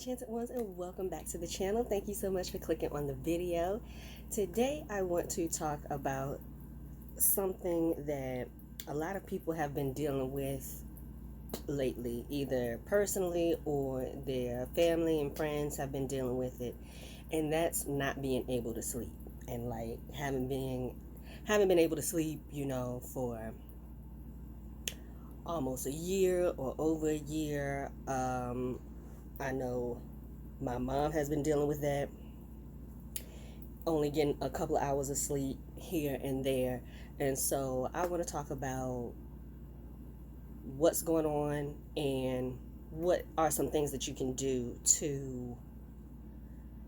enchanted ones, and welcome back to the channel. Thank you so much for clicking on the video. Today I want to talk about something that a lot of people have been dealing with lately, either personally or their family and friends have been dealing with it, and that's not being able to sleep, and like haven't been able to sleep, for almost a year or over a year. I know my mom has been dealing with that, only getting a couple of hours of sleep here and there. And so I want to talk about what's going on and what are some things that you can do to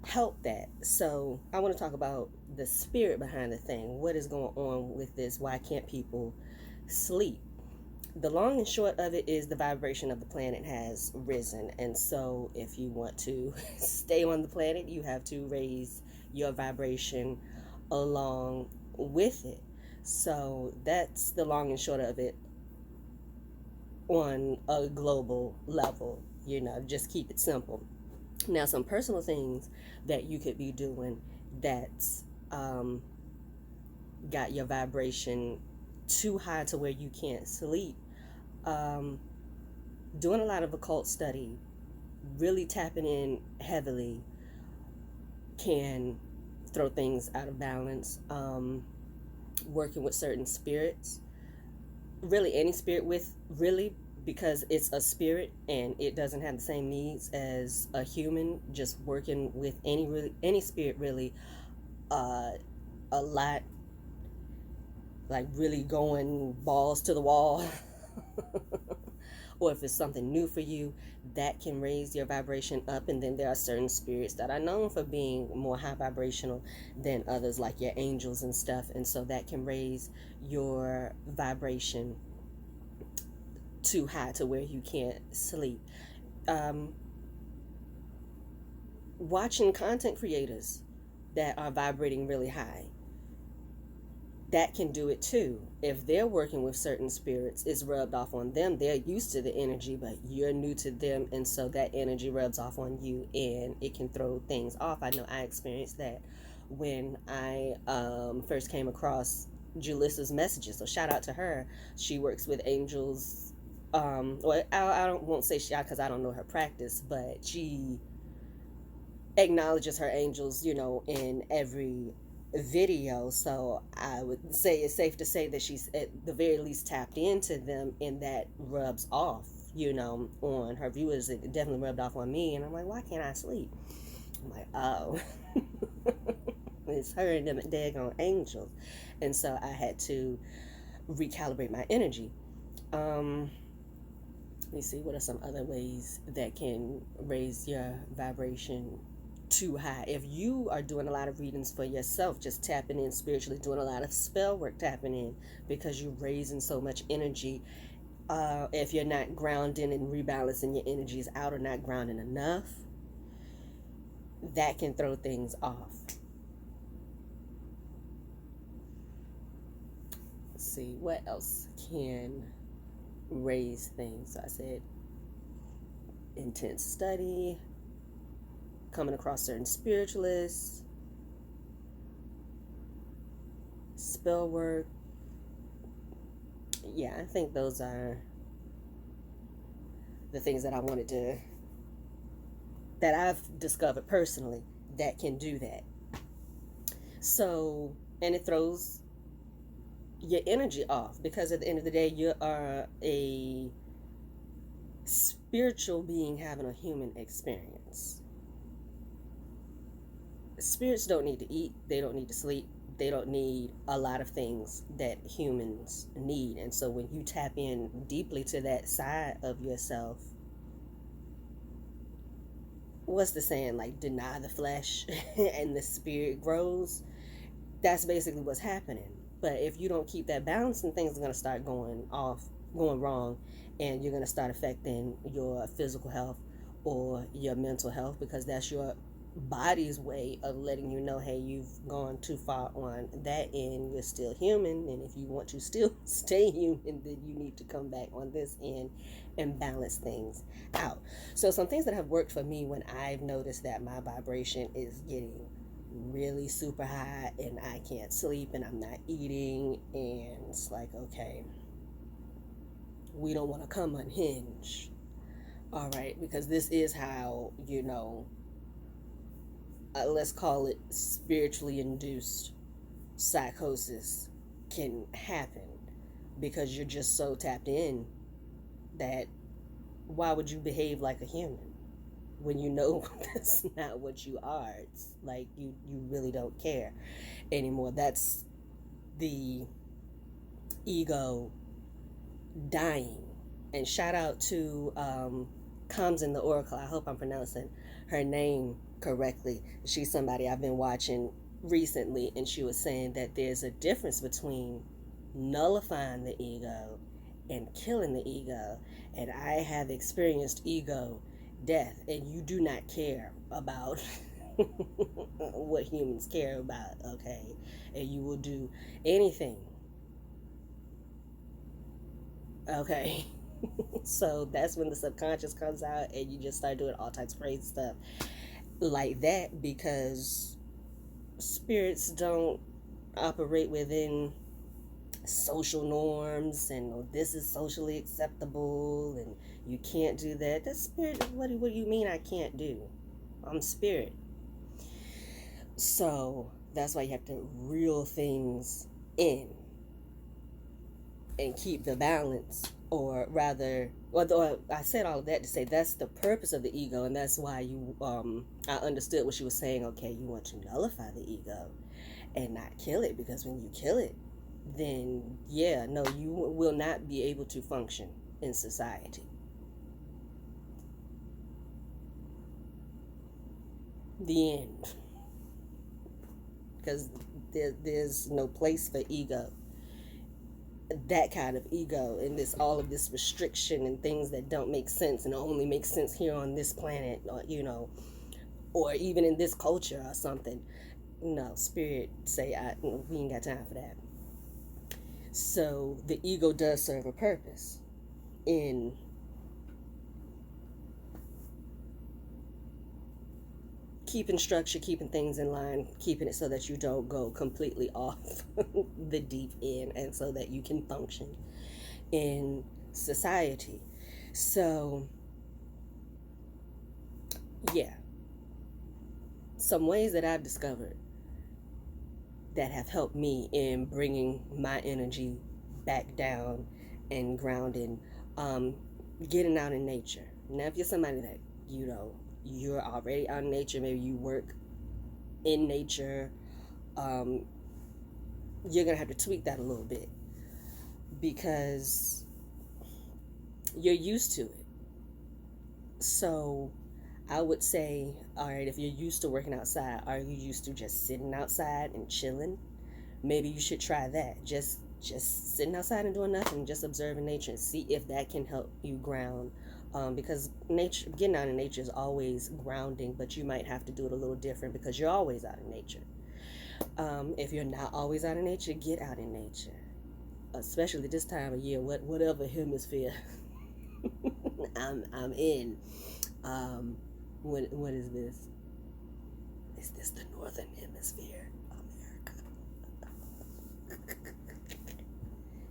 help that. So I want to talk about the spirit behind the thing. What is going on with this? Why can't people sleep? The long and short of it is the vibration of the planet has risen. And so if you want to stay on the planet, you have to raise your vibration along with it. So that's the long and short of it on a global level. Just keep it simple. Now, some personal things that you could be doing that's got your vibration too high to where you can't sleep. Doing a lot of occult study, really tapping in heavily, can throw things out of balance. Working with certain spirits, really any spirit because it's a spirit and it doesn't have the same needs as a human. Just working with any spirit, really, a lot, like really going balls to the wall. Or if it's something new for you, that can raise your vibration up. And then there are certain spirits that are known for being more high vibrational than others, like your angels and stuff, and so that can raise your vibration too high to where you can't sleep. Watching content creators that are vibrating really high, that can do it too. If they're working with certain spirits, it's rubbed off on them. They're used to the energy, but you're new to them, and so that energy rubs off on you, and it can throw things off. I know I experienced that when I first came across Julissa's messages. So shout out to her. She works with angels. Well, I won't say she, because I don't know her practice, but she acknowledges her angels, in every video. So I would say it's safe to say that she's at the very least tapped into them, and that rubs off, on her viewers. It definitely rubbed off on me, and I'm like, why can't I sleep? I'm like, oh. It's her and them daggone angels. And so I had to recalibrate my energy. Let me see, what are some other ways that can raise your vibration too high? If you are doing a lot of readings for yourself, just tapping in spiritually, doing a lot of spell work, tapping in, because you're raising so much energy. If you're not grounding and rebalancing your energies out, or not grounding enough, that can throw things off. Let's see, what else can raise things? So I said intense study, coming across certain spiritualists, spell work. Yeah, I think those are the things that I've discovered personally that can do that. So, and it throws your energy off, because at the end of the day, you are a spiritual being having a human experience. Spirits don't need to eat, they don't need to sleep, they don't need a lot of things that humans need. And so when you tap in deeply to that side of yourself, what's the saying, like, deny the flesh and the spirit grows? That's basically what's happening. But if you don't keep that balance, then things are going to start going wrong, and you're going to start affecting your physical health or your mental health, because that's your body's way of letting you know, hey, you've gone too far on that end. You're still human, and if you want to still stay human, then you need to come back on this end and balance things out. So some things that have worked for me when I've noticed that my vibration is getting really super high and I can't sleep and I'm not eating, and it's like, okay, we don't want to come unhinged. All right, because this is how, let's call it spiritually induced psychosis can happen, because you're just so tapped in that why would you behave like a human when you know that's not what you are? It's like you really don't care anymore. That's the ego dying. And shout out to Comes in the Oracle. I hope I'm pronouncing her name correctly. She's somebody I've been watching recently, and she was saying that there's a difference between nullifying the ego and killing the ego. And I have experienced ego death, and you do not care about what humans care about, okay? And you will do anything, okay? So that's when the subconscious comes out and you just start doing all types of crazy stuff like that, because spirits don't operate within social norms and this is socially acceptable and you can't do that. That's spirit. What do you mean I can't do? I'm spirit. So that's why you have to reel things in and keep the balance. Or rather, well, I said all of that to say that's the purpose of the ego, and that's why I understood what she was saying. Okay, you want to nullify the ego and not kill it, because when you kill it, then you will not be able to function in society. The end. Because there's no place for ego. That kind of ego, and all of this restriction and things that don't make sense and only make sense here on this planet, or even in this culture or something. No, spirit say, we ain't got time for that. So the ego does serve a purpose in keeping structure, keeping things in line, keeping it so that you don't go completely off the deep end, and so that you can function in society. So, some ways that I've discovered that have helped me in bringing my energy back down and grounding, getting out in nature. Now, if you're somebody that, you're already out in nature, maybe you work in nature, you're gonna have to tweak that a little bit, because you're used to it. So I would say, all right, if you're used to working outside, are you used to just sitting outside and chilling? Maybe you should try that. Just sitting outside and doing nothing, just observing nature, and see if that can help you ground. Because nature, getting out in nature is always grounding, but you might have to do it a little different because you're always out in nature. If you're not always out in nature, get out in nature, especially this time of year, whatever hemisphere I'm in. What is this? Is this the northern hemisphere, America?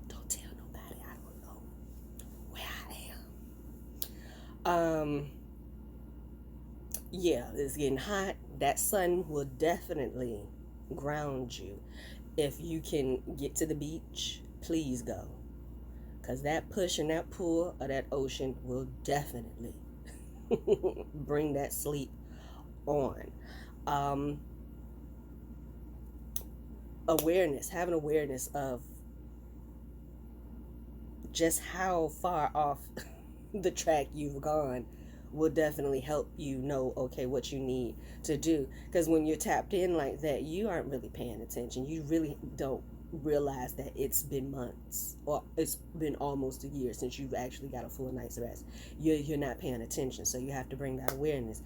Don't tell nobody. I don't know where I am. It's getting hot. That sun will definitely ground you. If you can get to the beach, please go, because that push and that pull of that ocean will definitely bring that sleep on. Having awareness of just how far off the track you've gone will definitely help you know, okay, what you need to do. Because when you're tapped in like that, you aren't really paying attention. You really don't realize that it's been months, or it's been almost a year since you've actually got a full night's rest. You're not paying attention, so you have to bring that awareness.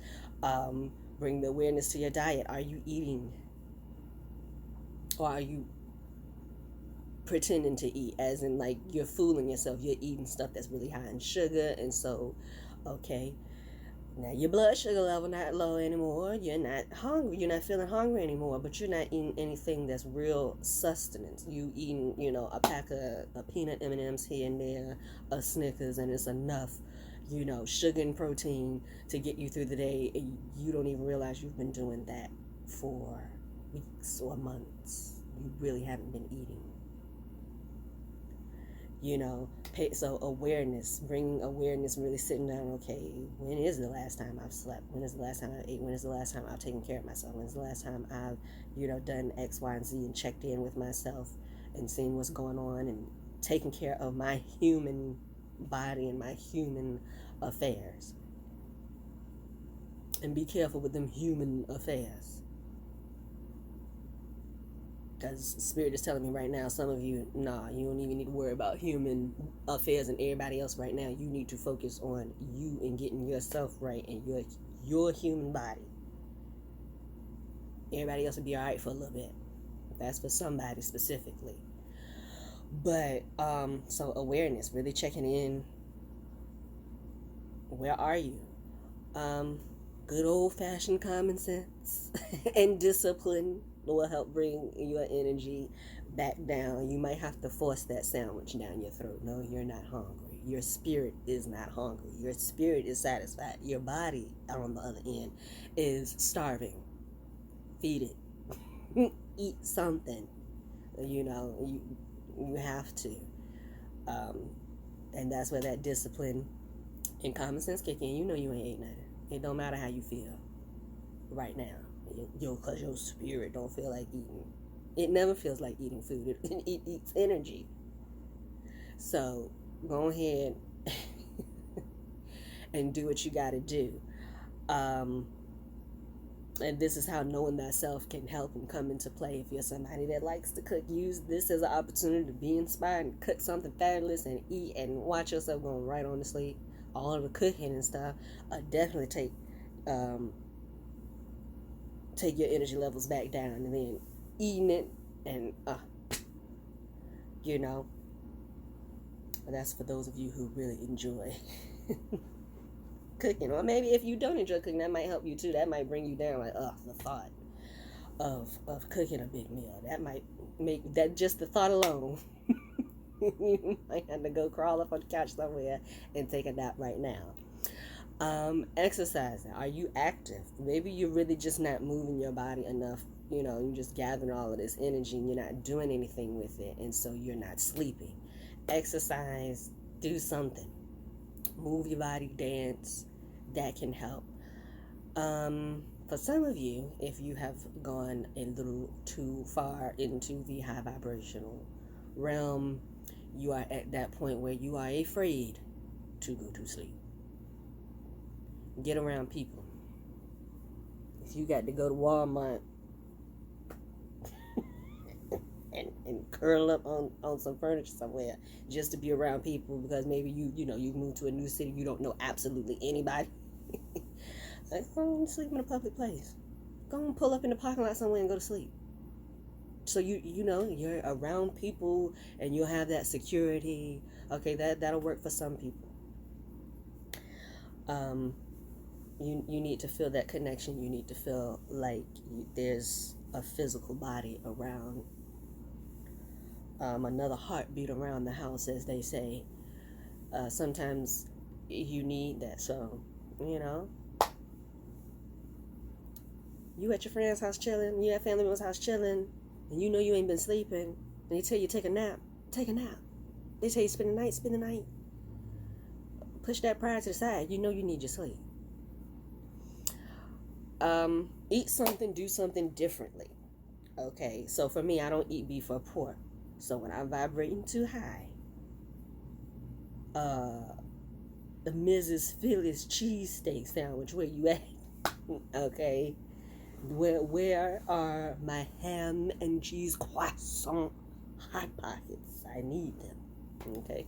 Bring the awareness to your diet. Are you eating, or are you pretending to eat, as in like you're fooling yourself. You're eating stuff that's really high in sugar, and so, okay, now your blood sugar level not low anymore. You're not hungry. You're not feeling hungry anymore. But you're not eating anything that's real sustenance. You eating, a pack of peanut M&Ms here and there, a Snickers, and it's enough, sugar and protein to get you through the day. And you don't even realize you've been doing that for weeks or months. You really haven't been eating. So awareness, bringing awareness, really sitting down, okay, when is the last time I've slept? When is the last time I ate? When is the last time I've taken care of myself? When is the last time I've, done X, Y, and Z and checked in with myself and seen what's going on and taken care of my human body and my human affairs? And be careful with them human affairs. Because Spirit is telling me right now, some of you, you don't even need to worry about human affairs and everybody else right now. You need to focus on you and getting yourself right and your human body. Everybody else will be all right for a little bit. That's for somebody specifically. But, so awareness, really checking in. Where are you? Good old-fashioned common sense and discipline will help bring your energy back down. You might have to force that sandwich down your throat. No, you're not hungry. Your spirit is not hungry. Your spirit is satisfied. Your body, on the other end, is starving. Feed it. Eat something. You have to. And that's where that discipline and common sense kick in. You ain't ate nothing. It don't matter how you feel right now. Because your spirit don't feel like eating. It never feels like eating food. It eats energy. So go ahead and do what you got to do. And this is how knowing thyself can help and come into play. If you're somebody that likes to cook, use this as an opportunity to be inspired and cook something fabulous and eat and watch yourself going right on to sleep. All of the cooking and stuff definitely take your energy levels back down, and then eating it and that's for those of you who really enjoy cooking. Or maybe if you don't enjoy cooking, that might help you too. That might bring you down, like the thought of cooking a big meal. That might make that, just the thought alone. You might have to go crawl up on the couch somewhere and take a nap right now. Exercising. Are you active? Maybe you're really just not moving your body enough. You're just gathering all of this energy and you're not doing anything with it, and so you're not sleeping. Exercise. Do something. Move your body. Dance. That can help. For some of you, if you have gone a little too far into the high vibrational realm, you are at that point where you are afraid to go to sleep. Get around people. If you got to go to Walmart and curl up on some furniture somewhere just to be around people, because maybe you moved to a new city, you don't know absolutely anybody. Go and sleep in a public place. Go and pull up in the parking lot somewhere and go to sleep. So you're around people and you'll have that security. Okay, that'll work for some people. You need to feel that connection. You need to feel like there's a physical body around, another heartbeat around the house, as they say. Sometimes you need that. So, you at your friend's house chilling, you at family member's house chilling, and you ain't been sleeping, and they tell you take a nap. They tell you spend the night. Push that pride to the side. You need your sleep. Eat something, do something differently. Okay, so for me, I don't eat beef or pork. So when I'm vibrating too high, the Mrs. Phyllis cheesesteak sandwich, where you at? Okay, where are my ham and cheese croissant hot pockets? I need them. Okay,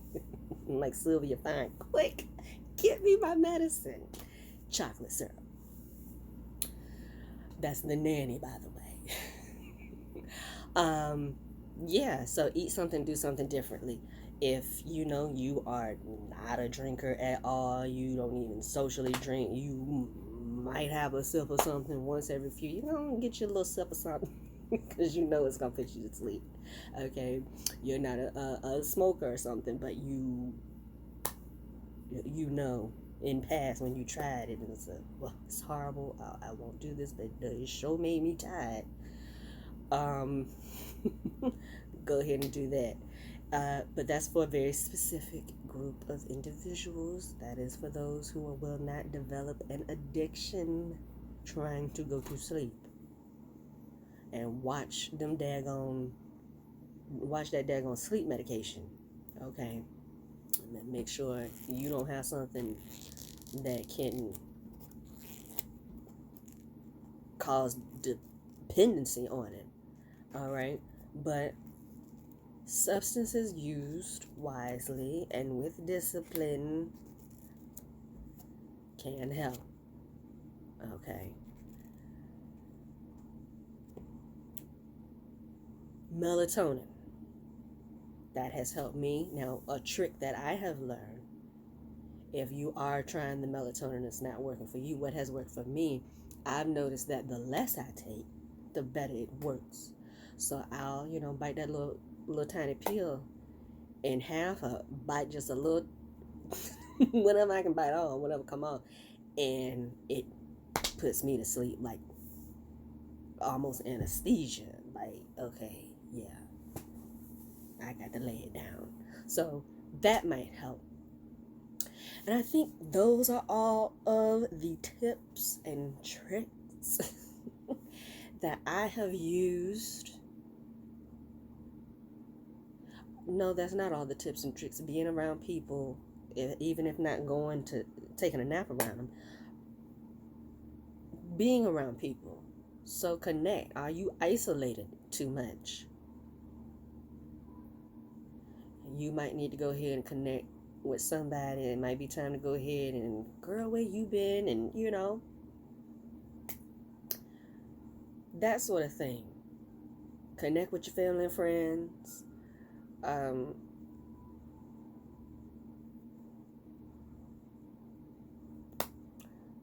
like Sylvia Fine, quick, get me my medicine. Chocolate syrup. That's the nanny, by the way. Yeah, so eat something, do something differently. If you know you are not a drinker at all, you don't even socially drink, you might have a sip of something once every few, get you a little sip of something because you know it's gonna put you to sleep. Okay, you're not a smoker or something, but you know in past when you tried it and it's well, it's horrible. I won't do this, but it sure made me tired. Um, go ahead and do that. But that's for a very specific group of individuals. That is for those who will not develop an addiction trying to go to sleep. And watch that daggone sleep medication. Okay? And make sure you don't have something that can cause dependency on it. Alright? But substances used wisely and with discipline can help. Okay. Melatonin. That has helped me. Now, a trick that I have learned, if you are trying the melatonin and it's not working for you, what has worked for me, I've noticed that the less I take, the better it works. So I'll, bite that little tiny pill in half, or bite just a little, whatever I can bite on, whatever come on, and it puts me to sleep like almost anesthesia. Like, okay, yeah, I got to lay it down. So that might help. And I think those are all of the tips and tricks that I have used. No, that's not all the tips and tricks. Being around people, even if not going to taking a nap around them, being around people. So connect. Are you isolated too much? You might need to go ahead and connect with somebody. It might be time to go ahead and, girl, where you been? And that sort of thing. Connect with your family and friends.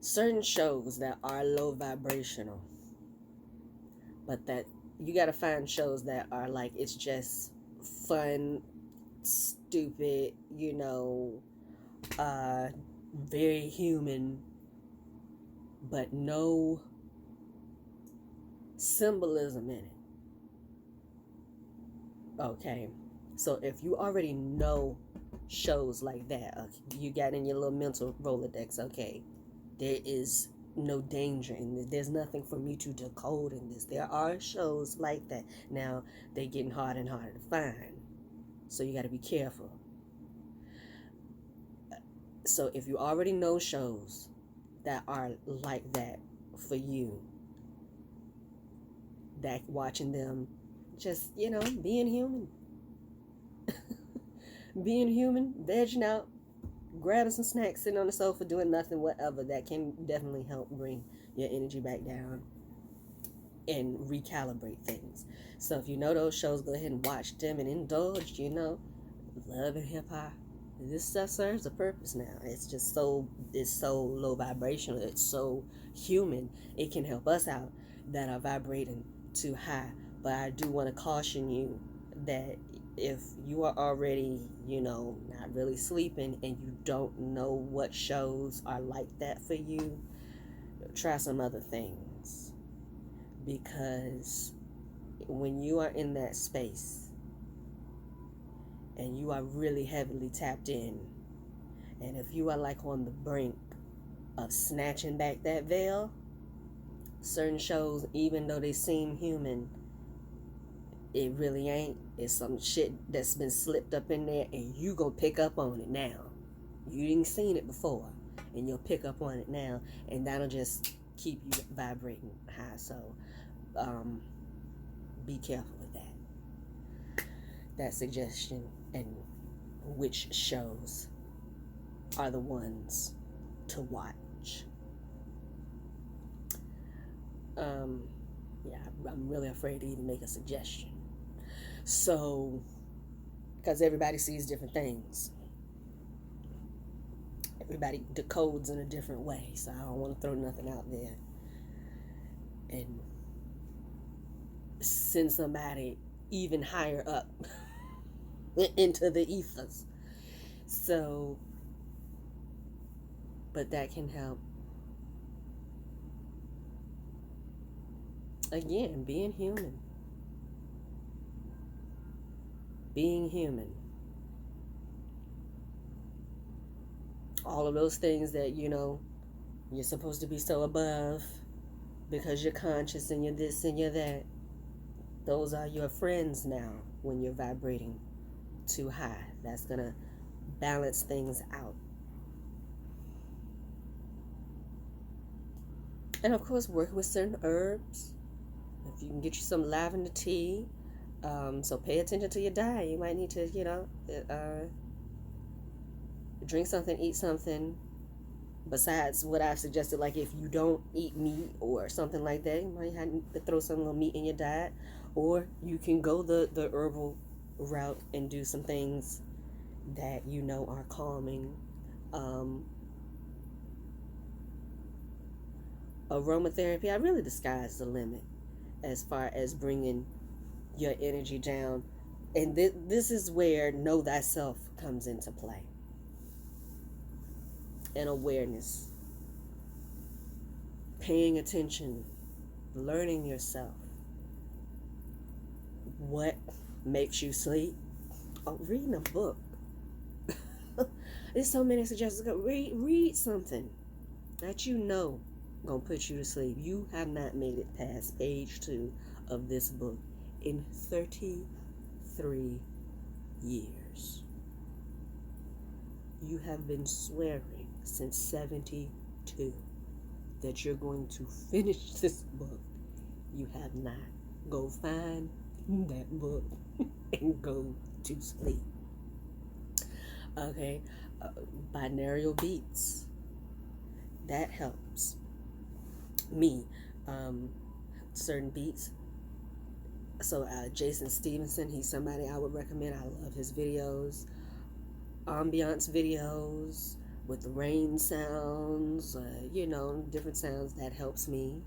Certain shows that are low vibrational, but that you got to find shows that are like, it's just fun, stupid, very human, but no symbolism in it. Okay, so if you already know shows like that, you got in your little mental Rolodex, okay, there is no danger in this. There's nothing for me to decode in this. There are shows like that. Now, they're getting harder and harder to find, so you got to be careful. So if you already know shows that are like that for you, that watching them, just, being human. Being human, vegging out, grabbing some snacks, sitting on the sofa, doing nothing, whatever, that can definitely help bring your energy back down and recalibrate things. So if you know those shows, go ahead and watch them and indulge, love and hip hop. This stuff serves a purpose now. It's so low vibrational. It's so human. It can help us out that are vibrating too high. But I do want to caution you that if you are already, not really sleeping and you don't know what shows are like that for you, try some other things. Because when you are in that space and you are really heavily tapped in, and if you are like on the brink of snatching back that veil, certain shows, even though they seem human, it really ain't. It's some shit that's been slipped up in there, and you gonna pick up on it now. You didn't seen it before, and you'll pick up on it now, and that'll just keep you vibrating high. So be careful with that suggestion, and which shows are the ones to watch. Yeah, I'm really afraid to even make a suggestion. So, because everybody sees different things, everybody decodes in a different way. So I don't want to throw nothing out there and send somebody even higher up into the ethers. So, but that can help. Again, being human. Being human. All of those things that, you're supposed to be so above because you're conscious and you're this and you're that. Those are your friends now when you're vibrating too high. That's going to balance things out. And of course, work with certain herbs. If you can get you some lavender tea, so pay attention to your diet. You might need to, drink something, eat something besides what I've suggested. Like if you don't eat meat or something like that, you might have to throw some little meat in your diet. Or you can go the herbal route and do some things that are calming. Aromatherapy, I really the sky's the limit as far as bringing your energy down. And this is where know thyself comes into play. And awareness. Paying attention. Learning yourself. What makes you sleep? Oh, reading a book. There's so many suggestions. Read something that gonna put you to sleep. You have not made it past page 2 of this book in 33 years. You have been swearing since 72 that you're going to finish this book. You have not. Go find that book and go to sleep. Okay, binaural beats. That helps me. Certain beats. So Jason Stevenson, he's somebody I would recommend. I love his videos. Ambiance videos with the rain sounds, different sounds. That helps me.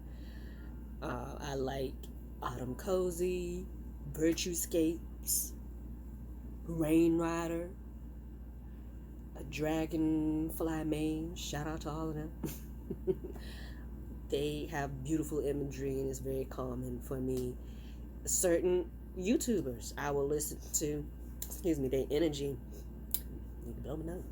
I like Autumn Cozy, Virtuescapes, Rain Rider, a Dragonfly Mane. Shout out to all of them. They have beautiful imagery and it's very calming for me. Certain YouTubers I will listen to, their energy. You can blow my nose.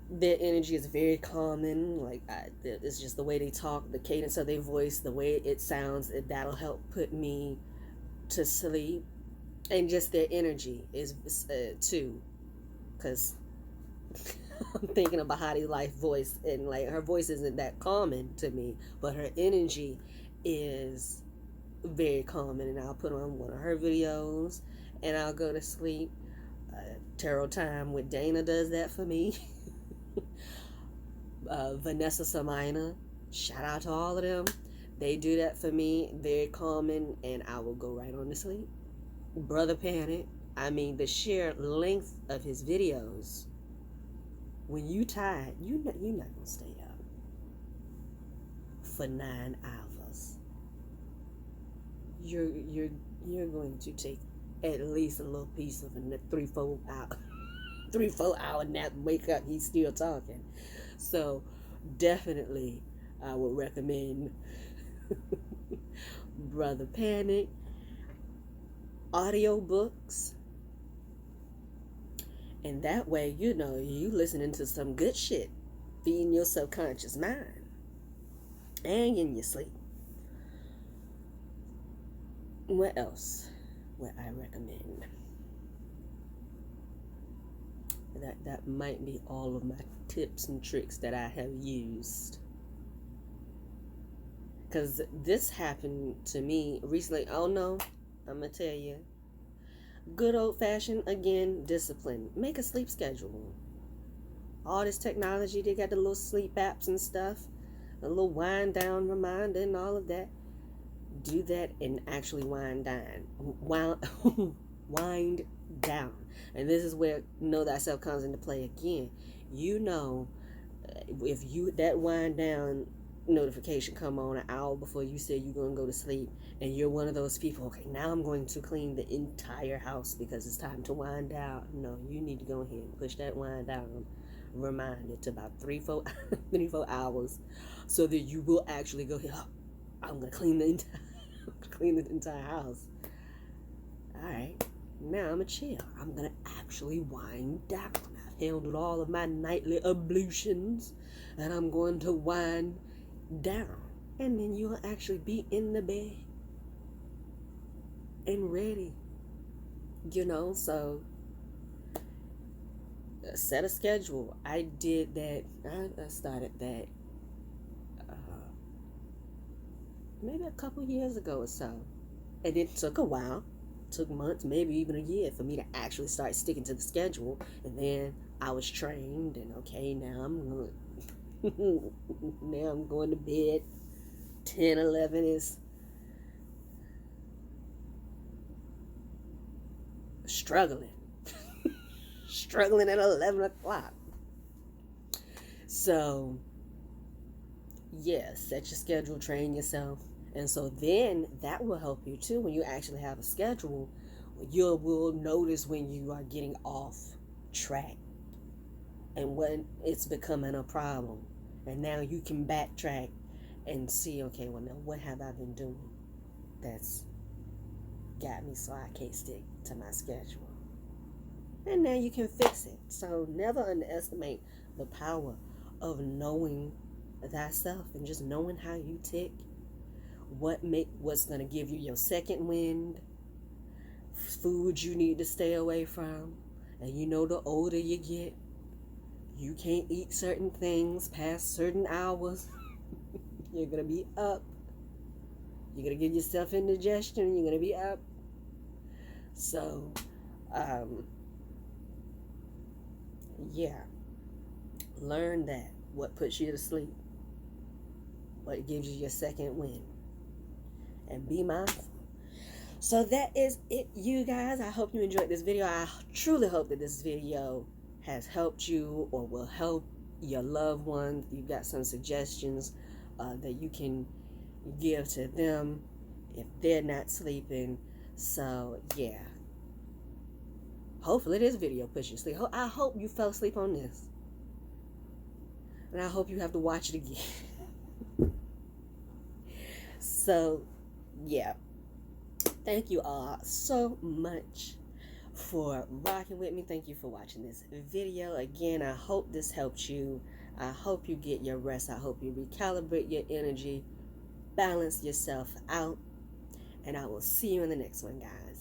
Their energy is very calming. Like it's just the way they talk, the cadence of their voice, the way it sounds. That'll help put me to sleep. And just their energy is too, because I'm thinking of Bahati Life voice, and like her voice isn't that calming to me, but her energy is very calming. And I'll put on one of her videos, and I'll go to sleep. Tarot Time with Dana does that for me. Vanessa Samina, shout out to all of them. They do that for me, very calming, and I will go right on to sleep. Brother Panic, the sheer length of his videos. When you tired, you're not gonna stay up for 9 hours. You're going to take at least a little piece of a 3-4 hour nap. Wake up, he's still talking. So definitely I would recommend Brother Panic. Audiobooks. And that way, you listening to some good shit, feeding your subconscious mind, and in your sleep. What else would I recommend? That might be all of my tips and tricks that I have used. Because this happened to me recently. Oh no, I'm going to tell you. Good old-fashioned, again, discipline. Make a sleep schedule. All this technology, they got the little sleep apps and stuff. A little wind-down reminder and all of that. do that and actually wind down. Wind down. And this is where know thyself comes into play again. You know, if you that wind down notification come on an hour before you say you're going to go to sleep, and you're one of those people, okay, now I'm going to clean the entire house because it's time to wind down. No, you need to go ahead and push that wind down reminder to about 3-4 hours, so that you will actually go ahead, oh, I'm going to clean the entire house. All right, now I'm going to chill. I'm going to actually wind down. I've handled all of my nightly ablutions, and I'm going to wind down. And then you'll actually be in the bed and ready. So set a schedule. I did that. I started that maybe a couple years ago or so. And it took a while. Took months, maybe even a year, for me to actually start sticking to the schedule. And then I was trained, and okay, now I'm going to bed 10, 11 is struggling at 11 o'clock. So yeah, set your schedule, train yourself. And so then that will help you too. When you actually have a schedule, you will notice when you are getting off track and when it's becoming a problem. And now you can backtrack and see, okay, well, now what have I been doing that's got me so I can't stick to my schedule? And now you can fix it. So never underestimate the power of knowing thyself and just knowing how you tick. What's going to give you your second wind, food you need to stay away from. And the older you get, you can't eat certain things past certain hours. You're going to be up. You're going to give yourself indigestion. You're going to be up. So, yeah. Learn that. What puts you to sleep. What gives you your second wind. And be mindful. So that is it, you guys. I hope you enjoyed this video. I truly hope that this video has helped you or will help your loved ones. You've got some suggestions that you can give to them if they're not sleeping. So yeah, hopefully this video puts you to sleep. I hope you fell asleep on this, and I hope you have to watch it again. So yeah, thank you all so much for rocking with me. Thank you for watching this video. Again, I hope this helped you. I hope you get your rest. I hope you recalibrate your energy, balance yourself out, and I will see you in the next one, guys.